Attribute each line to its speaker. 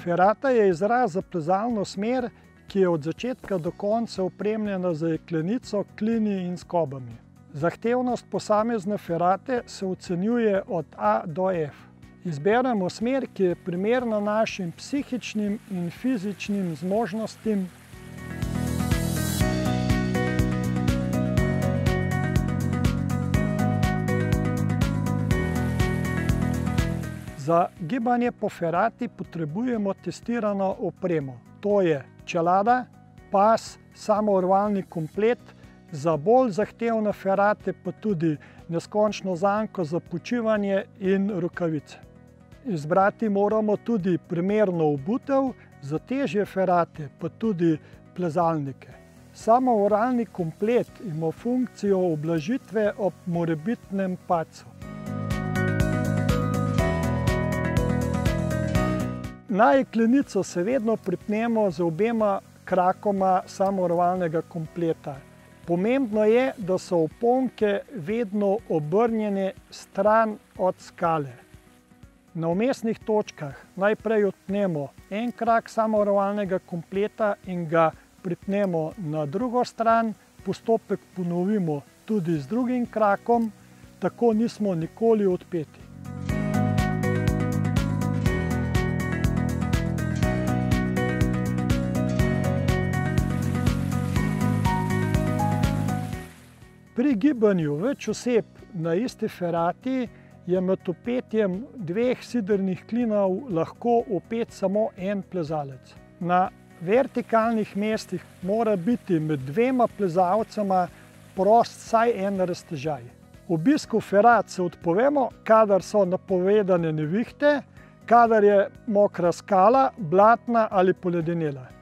Speaker 1: Ferata je izraz za plezalno smer, ki je od začetka do konca opremljena z jeklenico, klini in skobami. Zahtevnost posamezne ferate se ocenjuje od A do F. Izberemo smer, ki je primerna našim psihičnim in fizičnim zmožnostim. Za gibanje po ferati potrebujemo testirano opremo. To je čelada, pas, samourvalni komplet, za bolj zahtevne ferate pa tudi neskončno zanko za počivanje in rokavice. Izbrati moramo tudi primerno obutev, za težje ferate pa tudi plezalnike. Samourvalni komplet ima funkcijo ublažitve ob morebitnem padcu. Na jeklenico se vedno pripnemo z obema krakoma samourvalnega kompleta. Pomembno je, da so oponke vedno obrnjene stran od skale. Na vmesnih točkah najprej odpnemo en krak samourvalnega kompleta in ga pripnemo na drugo stran. Postopek ponovimo tudi z drugim krakom, tako nismo nikoli odpeti. Pri gibanju več oseb na isti ferati je med opetjem dveh sidrnih klinov lahko opet samo en plezalec. Na vertikalnih mestih mora biti med dvema plezalcema prost vsaj en raztežaj. Obisku ferat se odpovemo, kadar so napovedane nevihte, kadar je mokra skala, blatna ali poledenela.